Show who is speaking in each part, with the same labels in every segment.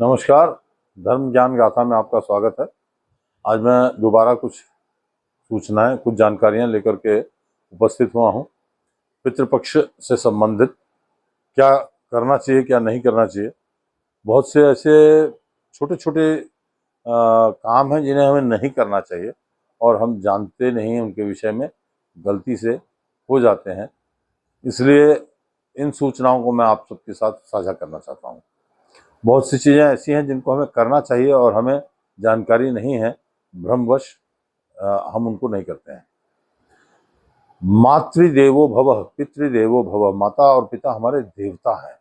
Speaker 1: नमस्कार। धर्म ज्ञान गाथा में आपका स्वागत है। आज मैं दोबारा कुछ सूचनाएं, कुछ जानकारियां लेकर के उपस्थित हुआ हूं। पितृपक्ष से संबंधित क्या करना चाहिए, क्या नहीं करना चाहिए। बहुत से ऐसे छोटे छोटे काम हैं जिन्हें हमें नहीं करना चाहिए और हम जानते नहीं हैं, उनके विषय में गलती से हो जाते हैं। इसलिए इन सूचनाओं को मैं आप सबके साथ साझा करना चाहता हूँ। बहुत सी चीज़ें ऐसी हैं जिनको हमें करना चाहिए और हमें जानकारी नहीं है, भ्रमवश हम उनको नहीं करते हैं। मातृदेवो भवः, पितृदेवो भवः। माता और पिता हमारे देवता हैं,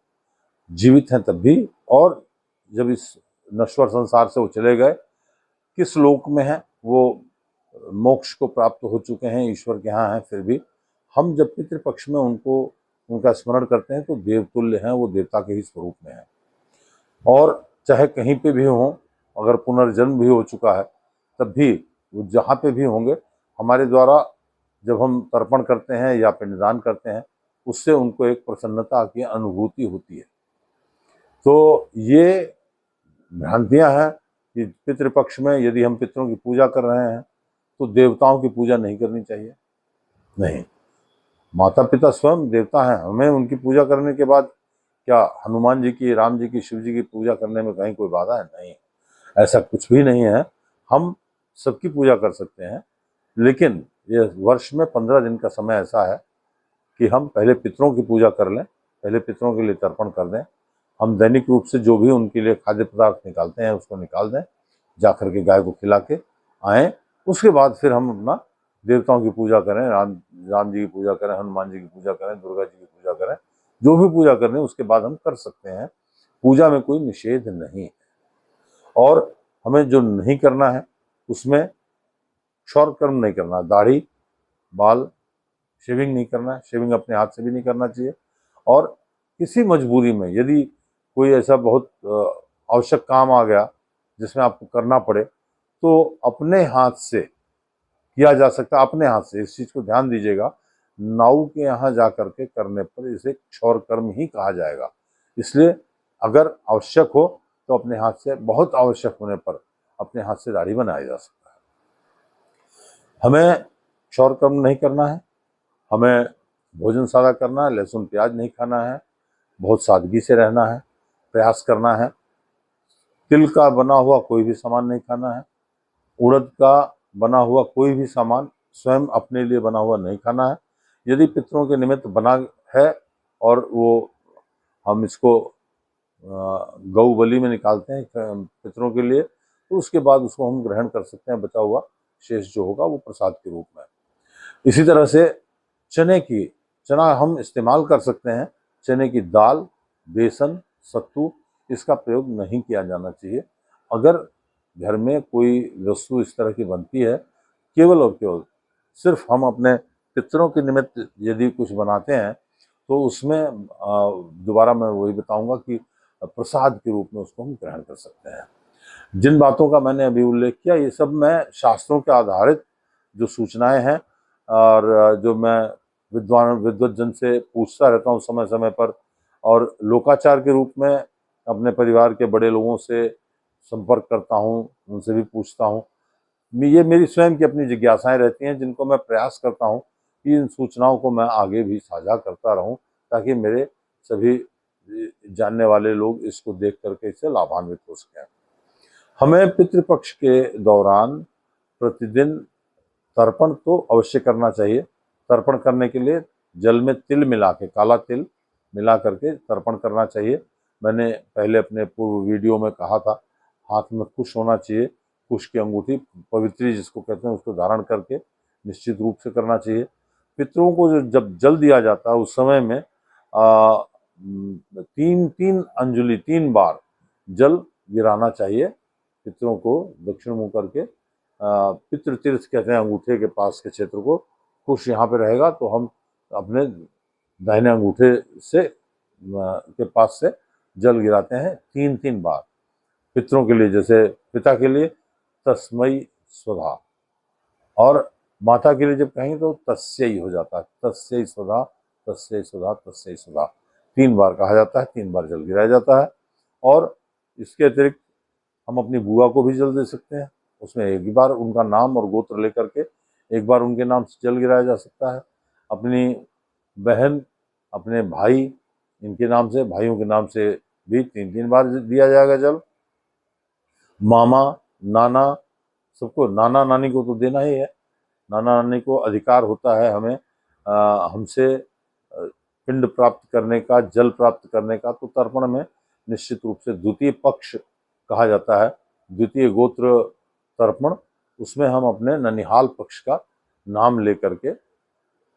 Speaker 1: जीवित हैं तब भी, और जब इस नश्वर संसार से वो चले गए, किस लोक में हैं, वो मोक्ष को प्राप्त हो चुके हैं, ईश्वर के यहाँ हैं, फिर भी हम जब पितृपक्ष में उनका स्मरण करते हैं तो देवतुल्य हैं, वो देवता के ही स्वरूप में हैं। और चाहे कहीं पे भी हों, अगर पुनर्जन्म भी हो चुका है तब भी वो जहाँ पे भी होंगे, हमारे द्वारा जब हम तर्पण करते हैं या पिंडदान करते हैं, उससे उनको एक प्रसन्नता की अनुभूति होती है। तो ये भ्रांतियां हैं कि पितृपक्ष में यदि हम पितरों की पूजा कर रहे हैं तो देवताओं की पूजा नहीं करनी चाहिए। नहीं, माता पिता स्वयं देवता हैं, हमें उनकी पूजा करने के बाद क्या हनुमान जी की, राम जी की, शिव जी की पूजा करने में कहीं कोई बाधा है? नहीं, ऐसा कुछ भी नहीं है। हम सबकी पूजा कर सकते हैं, लेकिन ये वर्ष में 15 दिन का समय ऐसा है कि हम पहले पितरों की पूजा कर लें, पहले पितरों के लिए तर्पण कर दें। हम दैनिक रूप से जो भी उनके लिए खाद्य पदार्थ निकालते हैं उसको निकाल दें, जाकर के गाय को खिला के आएँ। उसके बाद फिर हम अपना देवताओं की पूजा करें, राम जी की पूजा करें, हनुमान जी की पूजा करें, दुर्गा जी की पूजा करें, जो भी पूजा करनी है उसके बाद हम कर सकते हैं। पूजा में कोई निषेध नहीं है। और हमें जो नहीं करना है उसमें क्षौर कर्म नहीं करना, दाढ़ी बाल शेविंग नहीं करना है, शेविंग अपने हाथ से भी नहीं करना चाहिए। और किसी मजबूरी में यदि कोई ऐसा बहुत आवश्यक काम आ गया जिसमें आपको करना पड़े तो अपने हाथ से किया जा सकता है। अपने हाथ से, इस चीज़ को ध्यान दीजिएगा, नाऊ के यहाँ जा करके करने पर इसे क्षौर कर्म ही कहा जाएगा। इसलिए अगर आवश्यक हो तो अपने हाथ से, बहुत आवश्यक होने पर अपने हाथ से दाढ़ी बनाया जा सकता है। हमें क्षौर कर्म नहीं करना है, हमें भोजन सादा करना है, लहसुन प्याज नहीं खाना है, बहुत सादगी से रहना है, प्रयास करना है। तिल का बना हुआ कोई भी सामान नहीं खाना है, उड़द का बना हुआ कोई भी सामान स्वयं अपने लिए बना हुआ नहीं खाना है। यदि पितरों के निमित्त बना है और वो हम इसको गौ बलि में निकालते हैं पितरों के लिए, तो उसके बाद उसको हम ग्रहण कर सकते हैं। बचा हुआ शेष जो होगा वो प्रसाद के रूप में। इसी तरह से चना हम इस्तेमाल कर सकते हैं। चने की दाल, बेसन, सत्तू, इसका प्रयोग नहीं किया जाना चाहिए। अगर घर में कोई वस्तु इस तरह की बनती है, केवल और केवल सिर्फ हम अपने पितरों के निमित्त यदि कुछ बनाते हैं तो उसमें दोबारा मैं वही बताऊंगा कि प्रसाद के रूप में उसको हम ग्रहण कर सकते हैं। जिन बातों का मैंने अभी उल्लेख किया, ये सब मैं शास्त्रों के आधारित जो सूचनाएं हैं और जो मैं विद्वत जन से पूछता रहता हूँ समय समय पर, और लोकाचार के रूप में अपने परिवार के बड़े लोगों से संपर्क करता हूँ, उनसे भी पूछता हूँ। ये मेरी स्वयं की अपनी जिज्ञासाएं रहती हैं जिनको मैं प्रयास करता हूँ कि इन सूचनाओं को मैं आगे भी साझा करता रहूँ, ताकि मेरे सभी जानने वाले लोग इसको देख करके इससे लाभान्वित हो सकें। हमें पितृपक्ष के दौरान प्रतिदिन तर्पण तो अवश्य करना चाहिए। तर्पण करने के लिए जल में तिल मिला के, काला तिल मिला करके तर्पण करना चाहिए। मैंने पहले अपने पूर्व वीडियो में कहा था, हाथ में कुश होना चाहिए। कुश की अंगूठी, पवित्री जिसको कहते हैं, उसको धारण करके निश्चित रूप से करना चाहिए। पितरों को जब जल दिया जाता है उस समय में 3 अंजलि, 3 बार जल गिराना चाहिए पितरों को दक्षिण मुंह करके। पितृ तीर्थ कहते हैं अंगूठे के पास के क्षेत्र को। कुश यहाँ पे रहेगा तो हम अपने दाहिने अंगूठे से के पास से जल गिराते हैं 3 बार पितरों के लिए। जैसे पिता के लिए तस्मै स्वधा, और माता के लिए जब कहेंगे तो तस्यै हो जाता है, तस्यै स्वधा, तस्यै स्वधा, तस्यै स्वधा। 3 बार कहा जाता है, 3 बार जल गिराया जाता है। और इसके अतिरिक्त हम अपनी बुआ को भी जल दे सकते हैं। उसमें एक बार उनका नाम और गोत्र लेकर के एक बार उनके नाम से जल गिराया जा सकता है। अपनी बहन, अपने भाई, इनके नाम से, भाइयों के नाम से भी 3-3 बार दिया जाएगा जल। मामा, नाना, सबको, नाना नानी को तो देना ही है। नाना नानी को अधिकार होता है हमें हमसे पिंड प्राप्त करने का, जल प्राप्त करने का। तो तर्पण में निश्चित रूप से द्वितीय पक्ष कहा जाता है, द्वितीय गोत्र तर्पण, उसमें हम अपने ननिहाल पक्ष का नाम लेकर के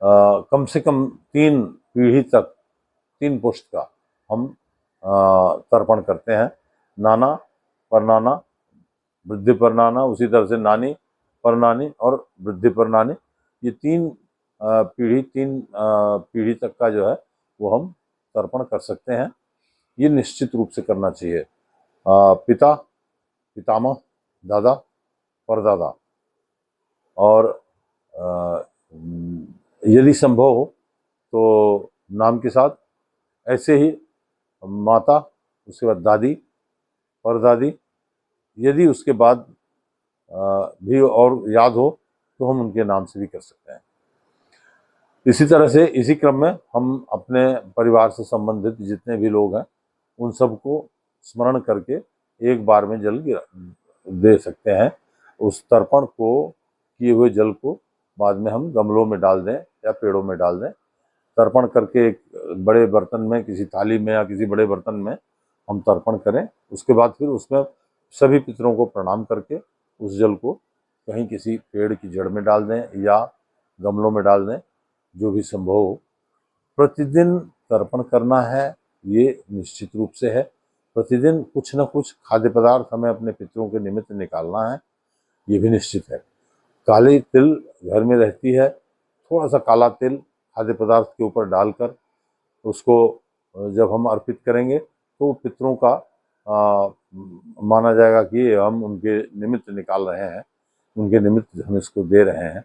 Speaker 1: कम से कम 3 पीढ़ी तक, 3 पुश्त का हम तर्पण करते हैं। नाना, परनाना, वृद्धि परनाना, उसी तरह से नानी, परनानी और वृद्धि परनानी, ये 3 पीढ़ी तक का जो है वो हम तर्पण कर सकते हैं। ये निश्चित रूप से करना चाहिए। पिता, पितामह, दादा, परदादा, और यदि संभव हो तो नाम के साथ, ऐसे ही माता, उसके बाद दादी, परदादी, यदि उसके बाद भी और याद हो तो हम उनके नाम से भी कर सकते हैं। इसी तरह से इसी क्रम में हम अपने परिवार से संबंधित जितने भी लोग हैं उन सबको स्मरण करके एक बार में जल दे सकते हैं। उस तर्पण को, किए हुए जल को बाद में हम गमलों में डाल दें या पेड़ों में डाल दें। तर्पण करके एक बड़े बर्तन में, किसी थाली में या किसी बड़े बर्तन में हम तर्पण करें। उसके बाद फिर उसमें सभी पितरों को प्रणाम करके उस जल को कहीं किसी पेड़ की जड़ में डाल दें या गमलों में डाल दें, जो भी संभव हो। प्रतिदिन तर्पण करना है, ये निश्चित रूप से है। प्रतिदिन कुछ न कुछ खाद्य पदार्थ हमें अपने पितरों के निमित्त निकालना है, ये भी निश्चित है। काली तिल घर में रहती है, थोड़ा सा काला तिल खाद्य पदार्थ के ऊपर डालकर उसको जब हम अर्पित करेंगे तो पितरों का माना जाएगा कि हम उनके निमित्त निकाल रहे हैं, उनके निमित्त हम इसको दे रहे हैं,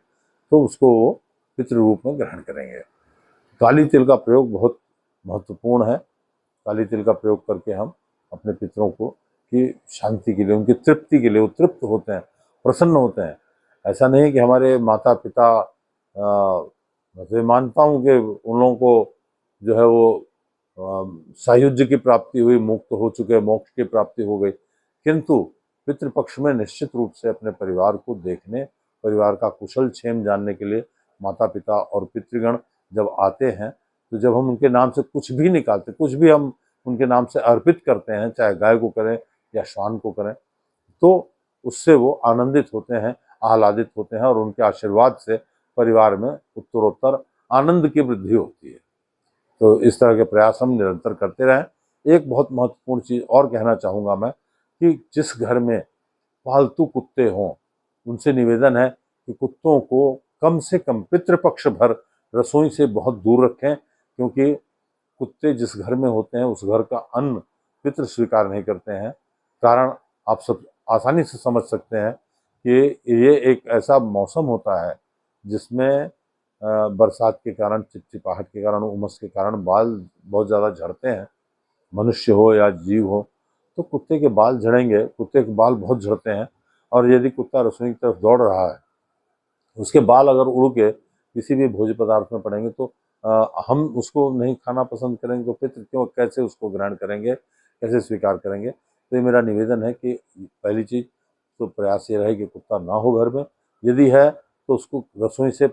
Speaker 1: तो उसको वो पितृ रूप में ग्रहण करेंगे। काली तिल का प्रयोग बहुत महत्वपूर्ण है। काली तिल का प्रयोग करके हम अपने पितरों को की शांति के लिए, उनकी तृप्ति के लिए, वो तृप्त होते हैं, प्रसन्न होते हैं। ऐसा नहीं कि हमारे माता पिता, मैं मानता हूँ कि उन लोगों को जो है वो सायुज्य की प्राप्ति हुई, मुक्त हो चुके, मोक्ष की प्राप्ति हो गई, किंतु पितृपक्ष में निश्चित रूप से अपने परिवार को देखने, परिवार का कुशल क्षेम जानने के लिए माता पिता और पितृगण जब आते हैं, तो जब हम उनके नाम से कुछ भी निकालते, कुछ भी हम उनके नाम से अर्पित करते हैं, चाहे गाय को करें या श्वान को करें, तो उससे वो आनंदित होते हैं, आह्लादित होते हैं, और उनके आशीर्वाद से परिवार में उत्तरोत्तर आनंद की वृद्धि होती है। तो इस तरह के प्रयास हम निरंतर करते रहें। एक बहुत महत्वपूर्ण चीज़ और कहना चाहूँगा मैं कि जिस घर में पालतू कुत्ते हों, उनसे निवेदन है कि कुत्तों को कम से कम पितृपक्ष भर रसोई से बहुत दूर रखें, क्योंकि कुत्ते जिस घर में होते हैं उस घर का अन्न पितृ स्वीकार नहीं करते हैं। कारण आप सब आसानी से समझ सकते हैं कि ये एक ऐसा मौसम होता है जिसमें बरसात के कारण, चिपचिपाहट के कारण, उमस के कारण बाल बहुत ज़्यादा झड़ते हैं। मनुष्य हो या जीव हो, तो कुत्ते के बाल झड़ेंगे, कुत्ते के बाल बहुत झड़ते हैं। और यदि कुत्ता रसोई की तरफ दौड़ रहा है, उसके बाल अगर उड़ के किसी भी भोज्य पदार्थ में पड़ेंगे तो हम उसको नहीं खाना पसंद करेंगे, तो पितृ क्यों, कैसे उसको ग्रहण करेंगे, कैसे स्वीकार करेंगे। तो ये मेरा निवेदन है कि पहली चीज़ तो प्रयास ये रहे कि कुत्ता ना हो घर में, यदि है तो उसको रसोई से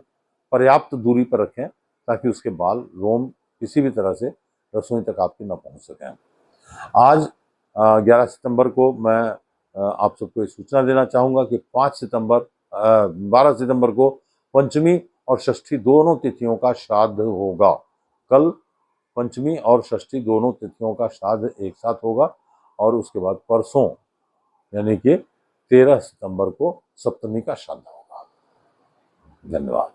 Speaker 1: पर्याप्त दूरी पर रखें, ताकि उसके बाल, रोम किसी भी तरह से रसोई तक आपकी न पहुंच सकें। आज 11 सितंबर को मैं आप सबको ये सूचना देना चाहूँगा कि 12 सितंबर को पंचमी और षष्ठी दोनों तिथियों का श्राद्ध होगा। कल पंचमी और षष्ठी दोनों तिथियों का श्राद्ध एक साथ होगा, और उसके बाद परसों यानी कि 13 सितंबर को सप्तमी का श्राद्ध होगा। धन्यवाद।